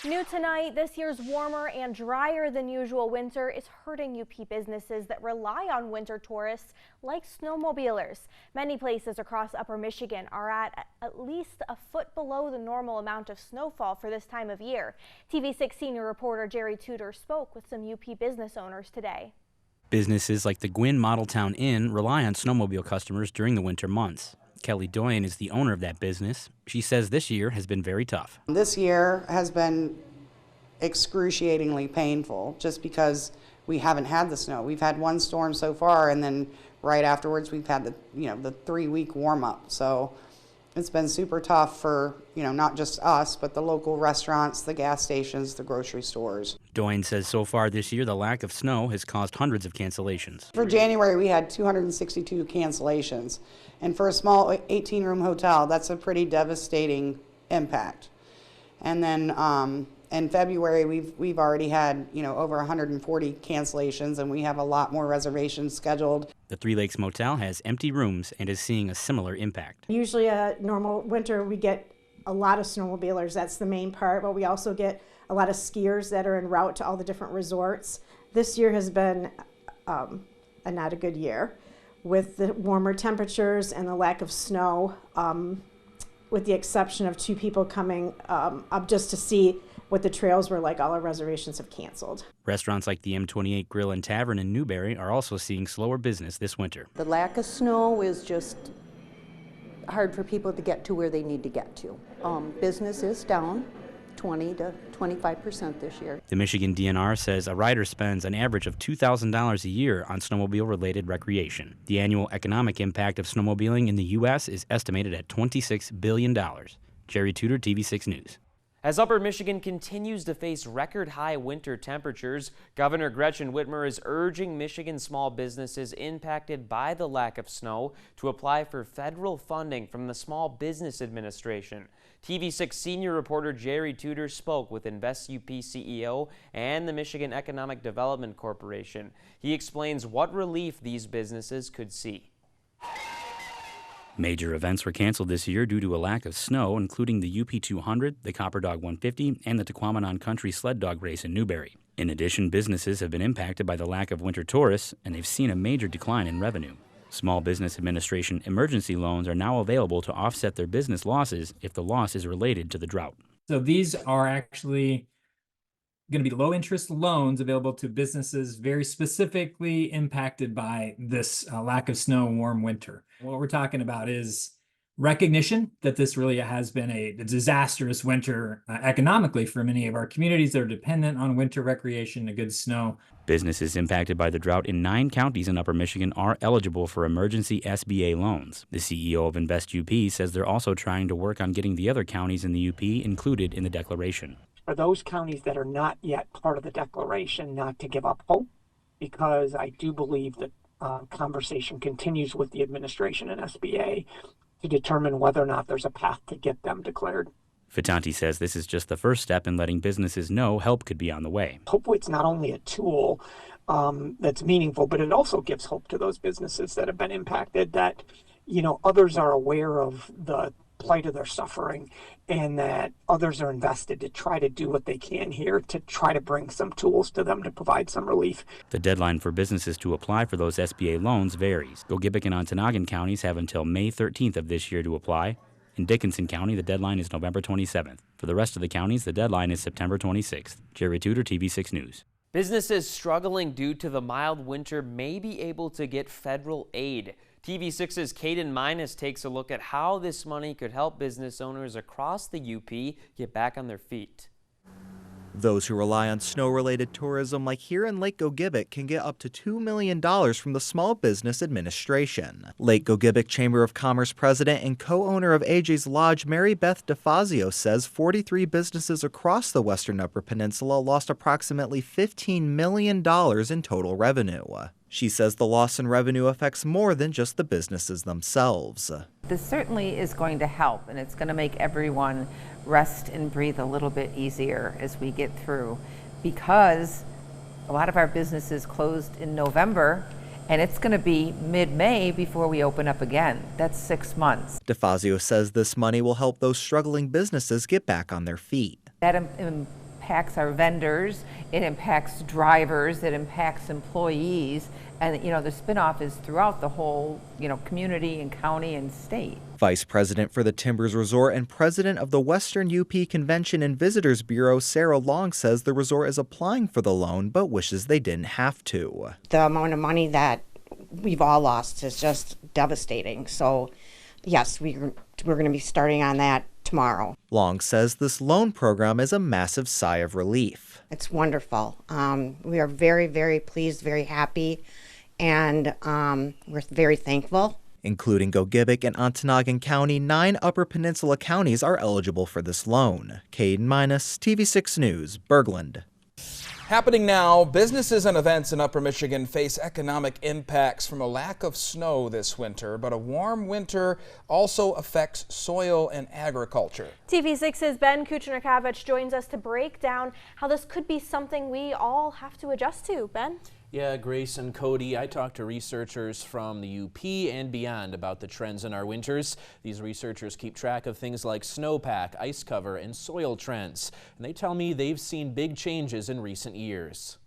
New tonight, this year's warmer and drier than usual winter is hurting UP businesses that rely on winter tourists like snowmobilers. Many places across upper Michigan are at least a foot below the normal amount of snowfall for this time of year. TV6 senior reporter Jerry Tudor spoke with some UP business owners today. Businesses like the Gwynn Model Town Inn rely on snowmobile customers during the winter months. Kelly Doyen is the owner of that business. She says this year has been very tough. This year has been excruciatingly painful just because we haven't had the snow. We've had one storm so far, and then right afterwards we've had the 3-week warm up. So it's been super tough for, not just us, but the local restaurants, the gas stations, the grocery stores. Doyen says so far this year, the lack of snow has caused hundreds of cancellations. For January, we had 262 cancellations. And for a small 18-room hotel, that's a pretty devastating impact. And then in February, we've already had, over 140 cancellations, and we have a lot more reservations scheduled. The Three Lakes Motel has empty rooms and is seeing a similar impact. Usually a normal winter, we get a lot of snowmobilers. That's the main part, but we also get a lot of skiers that are en route to all the different resorts. This year has been not a good year with the warmer temperatures and the lack of snow, with the exception of 2 people coming up just to see what the trails were like. All our reservations have canceled. Restaurants like the M28 Grill and Tavern in Newberry are also seeing slower business this winter. The lack of snow is just hard for people to get to where they need to get to. Business is down 20 to 25% this year. The Michigan DNR says a rider spends an average of $2,000 a year on snowmobile-related recreation. The annual economic impact of snowmobiling in the U.S. is estimated at $26 billion. Jerry Tudor, TV6 News. As Upper Michigan continues to face record-high winter temperatures, Governor Gretchen Whitmer is urging Michigan small businesses impacted by the lack of snow to apply for federal funding from the Small Business Administration. TV6 senior reporter Jerry Tudor spoke with InvestUP CEO and the Michigan Economic Development Corporation. He explains what relief these businesses could see. Major events were canceled this year due to a lack of snow, including the UP 200, the Copper Dog 150, and the Tequamanon Country Sled Dog Race in Newberry. In addition, businesses have been impacted by the lack of winter tourists, and they've seen a major decline in revenue. Small Business Administration emergency loans are now available to offset their business losses if the loss is related to the drought. So these are actually going to be low interest loans available to businesses very specifically impacted by this lack of snow and warm winter. What we're talking about is recognition that this really has been a disastrous winter economically for many of our communities that are dependent on winter recreation and good snow. Businesses impacted by the drought in 9 counties in Upper Michigan are eligible for emergency SBA loans. The CEO of InvestUP says they're also trying to work on getting the other counties in the UP included in the declaration. For those counties that are not yet part of the declaration, not to give up hope, because I do believe that conversation continues with the administration and SBA to determine whether or not there's a path to get them declared. Fitanti says this is just the first step in letting businesses know help could be on the way. Hopefully it's not only a tool that's meaningful, but it also gives hope to those businesses that have been impacted that, others are aware of the plight of their suffering and that others are invested to try to do what they can here to try to bring some tools to them to provide some relief. The deadline for businesses to apply for those SBA loans varies. Gogebic and Ontonagon counties have until May 13th of this year to apply. In Dickinson County, the deadline is November 27th. For the rest of the counties, the deadline is September 26th. Jerry Tudor, TV6 News. Businesses struggling due to the mild winter may be able to get federal aid. TV6's Caden Minus takes a look at how this money could help business owners across the UP get back on their feet. Those who rely on snow-related tourism like here in Lake Gogebic can get up to $2 million from the Small Business Administration. Lake Gogebic Chamber of Commerce president and co-owner of AJ's Lodge, Mary Beth DeFazio, says 43 businesses across the western Upper Peninsula lost approximately $15 million in total revenue. She says the loss in revenue affects more than just the businesses themselves. This certainly is going to help, and it's going to make everyone rest and breathe a little bit easier as we get through, because a lot of our businesses closed in November, and it's going to be mid-May before we open up again. That's 6 months. DeFazio says this money will help those struggling businesses get back on their feet. That impacts our vendors, it impacts drivers, it impacts employees, and the spinoff is throughout the whole community and county and state. Vice President for the Timbers Resort and President of the Western UP Convention and Visitors Bureau, Sarah Long, says the resort is applying for the loan but wishes they didn't have to. The amount of money that we've all lost is just devastating. So yes, we're going to be starting on that tomorrow. Long says this loan program is a massive sigh of relief. It's wonderful. We are very, very pleased, very happy, and we're very thankful. Including Gogebic and Ontonagon County, 9 Upper Peninsula counties are eligible for this loan. Caden Minus, TV6 News, Bergland. Happening now, businesses and events in Upper Michigan face economic impacts from a lack of snow this winter, but a warm winter also affects soil and agriculture. TV6's Ben Kuchner-Kavich joins us to break down how this could be something we all have to adjust to. Ben? Yeah, Grace and Cody, I talked to researchers from the UP and beyond about the trends in our winters. These researchers keep track of things like snowpack, ice cover, and soil trends. And they tell me they've seen big changes in recent years.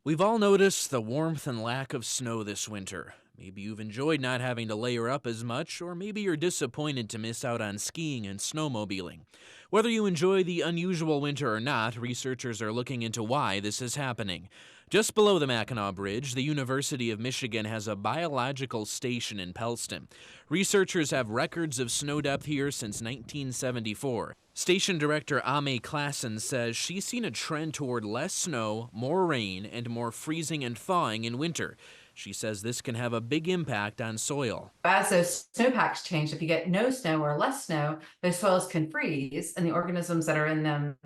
We've all noticed the warmth and lack of snow this winter. Maybe you've enjoyed not having to layer up as much, or maybe you're disappointed to miss out on skiing and snowmobiling. Whether you enjoy the unusual winter or not, researchers are looking into why this is happening. Just below the Mackinac Bridge, the University of Michigan has a biological station in Pellston. Researchers have records of snow depth here since 1974. Station Director Ame Klassen says she's seen a trend toward less snow, more rain, and more freezing and thawing in winter. She says this can have a big impact on soil. As those snowpacks change, if you get no snow or less snow, those soils can freeze and the organisms that are in them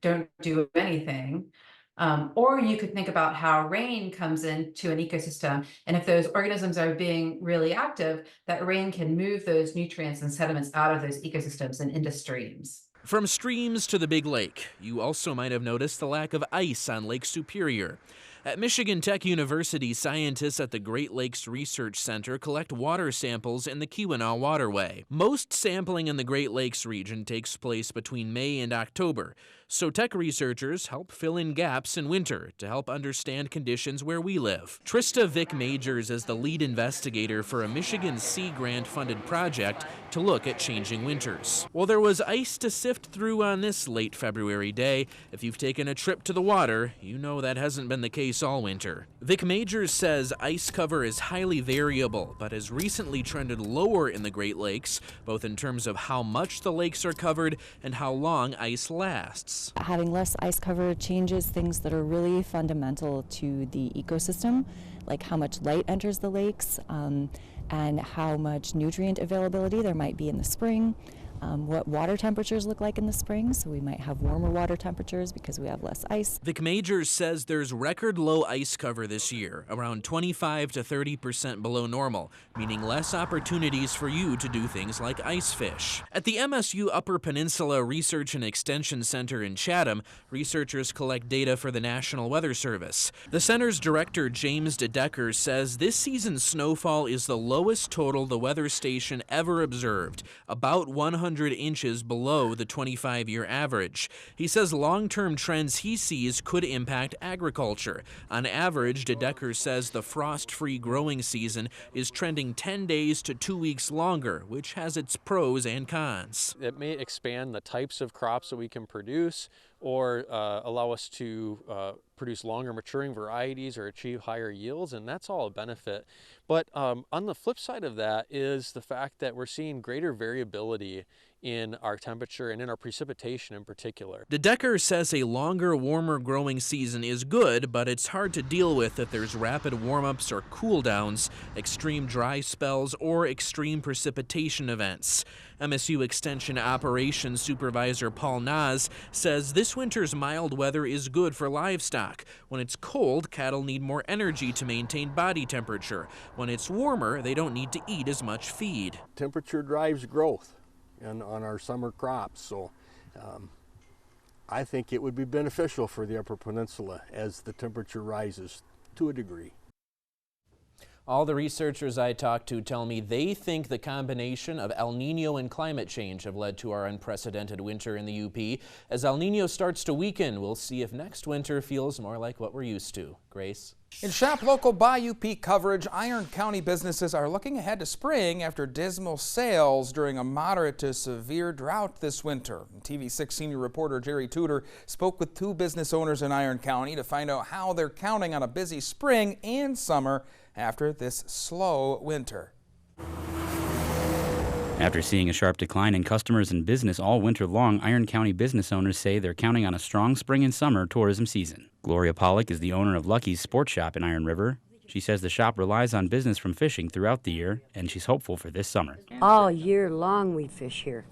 don't do anything. Or you could think about how rain comes into an ecosystem, and if those organisms are being really active, that rain can move those nutrients and sediments out of those ecosystems and into streams. From streams to the Big Lake, you also might have noticed the lack of ice on Lake Superior. At Michigan Tech University, scientists at the Great Lakes Research Center collect water samples in the Keweenaw Waterway. Most sampling in the Great Lakes region takes place between May and October, so tech researchers help fill in gaps in winter to help understand conditions where we live. Trista Vick Majors is the lead investigator for a Michigan Sea Grant-funded project to look at changing winters. Well, there was ice to sift through on this late February day. If you've taken a trip to the water, you know that hasn't been the case all winter. Vic Majors says ice cover is highly variable, but has recently trended lower in the Great Lakes, both in terms of how much the lakes are covered and how long ice lasts. Having less ice cover changes things that are really fundamental to the ecosystem, like how much light enters the lakes, and how much nutrient availability there might be in the spring. What water temperatures look like in the spring, so we might have warmer water temperatures because we have less ice. Vic Majors says there's record low ice cover this year, around 25 to 30% below normal, meaning less opportunities for you to do things like ice fish. At the MSU Upper Peninsula Research and Extension Center in Chatham, researchers collect data for the National Weather Service. The center's director, James DeDecker, says this season's snowfall is the lowest total the weather station ever observed, about 100 inches below the 25-year average. He says long-term trends he sees could impact agriculture. On average, DeDecker says the frost-free growing season is trending 10 days to 2 weeks longer, which has its pros and cons. It may expand the types of crops that we can produce, or allow us to produce longer maturing varieties or achieve higher yields, and that's all a benefit. But on the flip side of that is the fact that we're seeing greater variability in our temperature and in our precipitation in particular. DeDecker says a longer, warmer growing season is good, but it's hard to deal with if there's rapid warm-ups or cool-downs, extreme dry spells, or extreme precipitation events. MSU Extension Operations Supervisor Paul Naz says this winter's mild weather is good for livestock. When it's cold, cattle need more energy to maintain body temperature. When it's warmer, they don't need to eat as much feed. Temperature drives growth on our summer crops, so I think it would be beneficial for the Upper Peninsula as the temperature rises to a degree. All the researchers I talked to tell me they think the combination of El Nino and climate change have led to our unprecedented winter in the UP. As El Nino starts to weaken, we'll see if next winter feels more like what we're used to. Grace? In Shop Local by UP coverage, Iron County businesses are looking ahead to spring after dismal sales during a moderate to severe drought this winter. TV6 senior reporter Jerry Tudor spoke with 2 business owners in Iron County to find out how they're counting on a busy spring and summer after this slow winter. After seeing a sharp decline in customers and business all winter long, Iron County business owners say they're counting on a strong spring and summer tourism season. Gloria Pollock is the owner of Lucky's Sports Shop in Iron River. She says the shop relies on business from fishing throughout the year, and she's hopeful for this summer. All year long we fish here.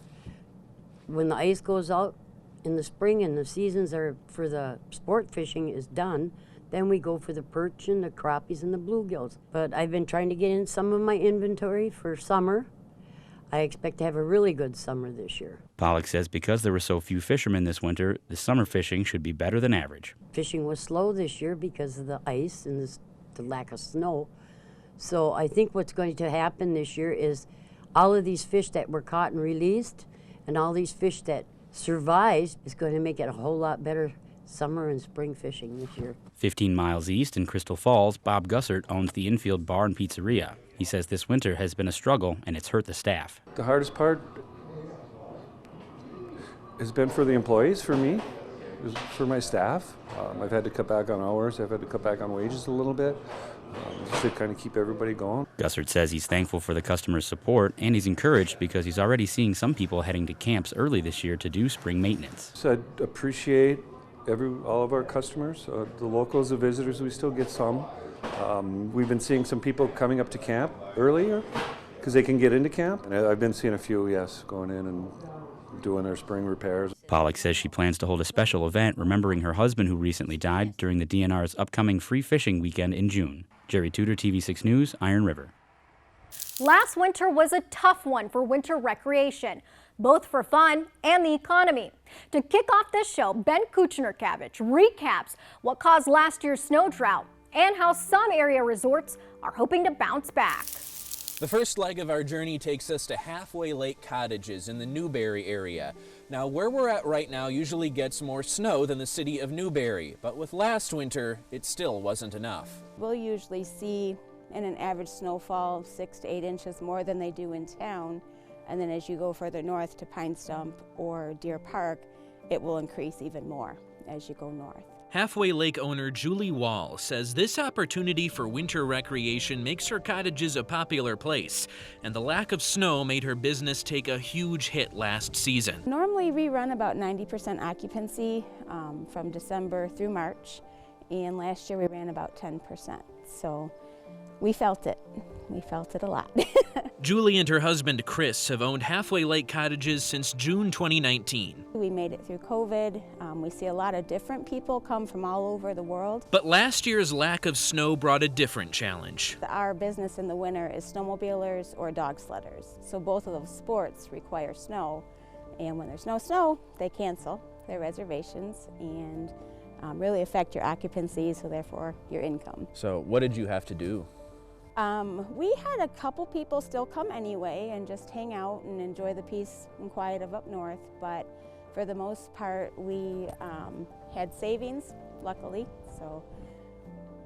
When the ice goes out in the spring and the seasons are for the sport fishing is done, then we go for the perch and the crappies and the bluegills. But I've been trying to get in some of my inventory for summer. I expect to have a really good summer this year. Pollock says because there were so few fishermen this winter, the summer fishing should be better than average. Fishing was slow this year because of the ice and the lack of snow. So I think what's going to happen this year is all of these fish that were caught and released and all these fish that survived is going to make it a whole lot better summer and spring fishing this year. 15 miles east in Crystal Falls, Bob Gussert owns the Infield Bar and Pizzeria. He says this winter has been a struggle and it's hurt the staff. The hardest part has been for the employees, for me, for my staff. I've had to cut back on hours, I've had to cut back on wages a little bit to kind of keep everybody going. Gussert says he's thankful for the customers' support and he's encouraged because he's already seeing some people heading to camps early this year to do spring maintenance. So I appreciate all of our customers, the locals, the visitors, we still get some. We've been seeing some people coming up to camp earlier because they can get into camp. And I've been seeing a few, yes, going in and doing their spring repairs. Pollock says she plans to hold a special event remembering her husband who recently died during the DNR's upcoming free fishing weekend in June. Jerry Tudor, TV6 News, Iron River. Last winter was a tough one for winter recreation, both for fun and the economy. To kick off this show, Ben Kuchner-Kavich recaps what caused last year's snow drought and how some area resorts are hoping to bounce back. The first leg of our journey takes us to Halfway Lake Cottages in the Newberry area. Now, where we're at right now usually gets more snow than the city of Newberry, but with last winter, it still wasn't enough. We'll usually see in an average snowfall 6 to 8 inches more than they do in town. And then as you go further north to Pine Stump or Deer Park, it will increase even more as you go north. Halfway Lake owner Julie Wall says this opportunity for winter recreation makes her cottages a popular place, and the lack of snow made her business take a huge hit last season. Normally we run about 90% occupancy from December through March, and last year we ran about 10%. So we felt it. We felt it a lot. Julie and her husband Chris have owned Halfway Lake Cottages since June 2019. We made it through COVID. We see a lot of different people come from all over the world. But last year's lack of snow brought a different challenge. Our business in the winter is snowmobilers or dog sledders. So both of those sports require snow. And when there's no snow, they cancel their reservations and really affect your occupancy, so therefore your income. So what did you have to do? We had a couple people still come anyway and just hang out and enjoy the peace and quiet of up north, but for the most part we had savings, luckily, so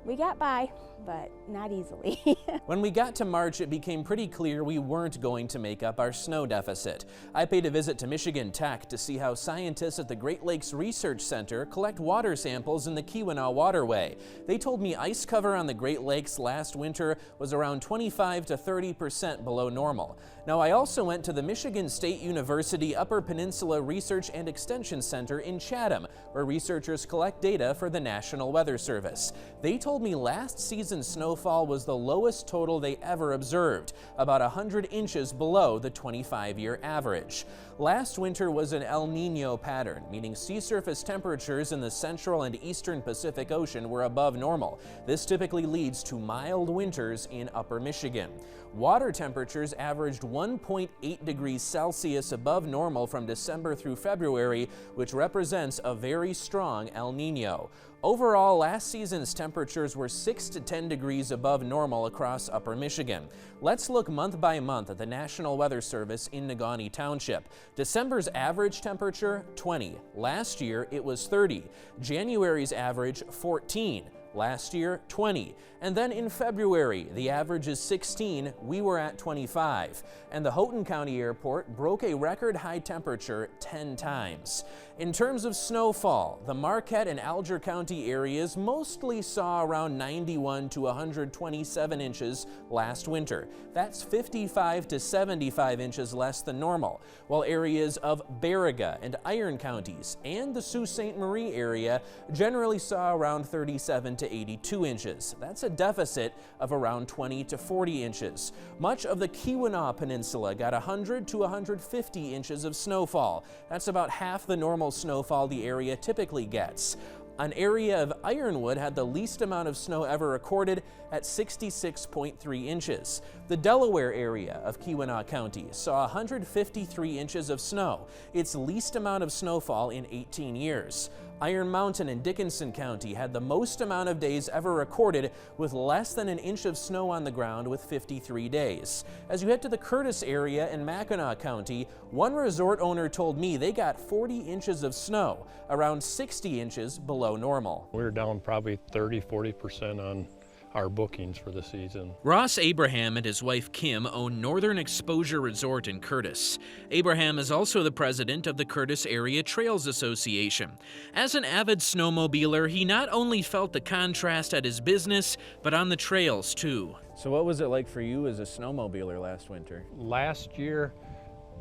we got by, but not easily. When we got to March, it became pretty clear we weren't going to make up our snow deficit. I paid a visit to Michigan Tech to see how scientists at the Great Lakes Research Center collect water samples in the Keweenaw Waterway. They told me ice cover on the Great Lakes last winter was around 25 to 30% below normal. Now, I also went to the Michigan State University Upper Peninsula Research and Extension Center in Chatham, where researchers collect data for the National Weather Service. They told me last season's snowfall was the lowest total they ever observed, about 100 inches below the 25-year average. Last winter was an El Nino pattern, meaning sea surface temperatures in the central and eastern Pacific Ocean were above normal. This typically leads to mild winters in upper Michigan. Water temperatures averaged 1.8 degrees Celsius above normal from December through February, which represents a very strong El Nino. Overall, last season's temperatures were 6 to 10 degrees above normal across Upper Michigan. Let's look month by month at the National Weather Service in Negaunee Township. December's average temperature, 20. Last year, it was 30. January's average, 14. Last year, 20. And then in February, the average is 16. We were at 25. And the Houghton County Airport broke a record high temperature 10 times. In terms of snowfall, the Marquette and Alger County areas mostly saw around 91 to 127 inches last winter. That's 55 to 75 inches less than normal, while areas of Baraga and Iron counties and the Sault Ste. Marie area generally saw around 37 to 82 inches. That's a deficit of around 20 to 40 inches. Much of the Keweenaw Peninsula got 100 to 150 inches of snowfall. That's about half the normal snowfall the area typically gets. An area of Ironwood had the least amount of snow ever recorded at 66.3 inches. The Delaware area of Keweenaw County saw 153 inches of snow, its least amount of snowfall in 18 years. Iron Mountain in Dickinson County had the most amount of days ever recorded with less than an inch of snow on the ground with 53 days. As you head to the Curtis area in Mackinac County, one resort owner told me they got 40 inches of snow, around 60 inches below normal. We're down probably 30–40% on our bookings for the season. Ross Abraham and his wife Kim own Northern Exposure Resort in Curtis. Abraham is also the president of the Curtis Area Trails Association. As an avid snowmobiler, he not only felt the contrast at his business, but on the trails too. So what was it like for you as a snowmobiler last winter? Last year,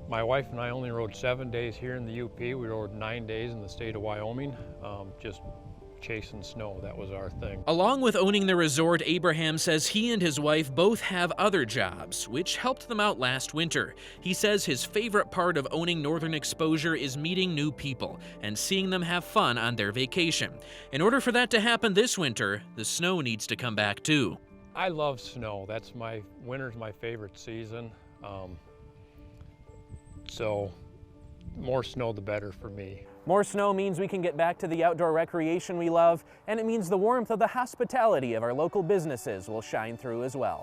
my wife and I only rode 7 days here in the UP. We rode 9 days in the state of Wyoming, just chasing snow. That was our thing. Along with owning the resort, Abraham says he and his wife both have other jobs, which helped them out last winter. He says his favorite part of owning Northern Exposure is meeting new people and seeing them have fun on their vacation. In order for that to happen this winter, the snow needs to come back too. I love snow. Winter's my favorite season. So more snow the better for me. More snow means we can get back to the outdoor recreation we love, and it means the warmth of the hospitality of our local businesses will shine through as well.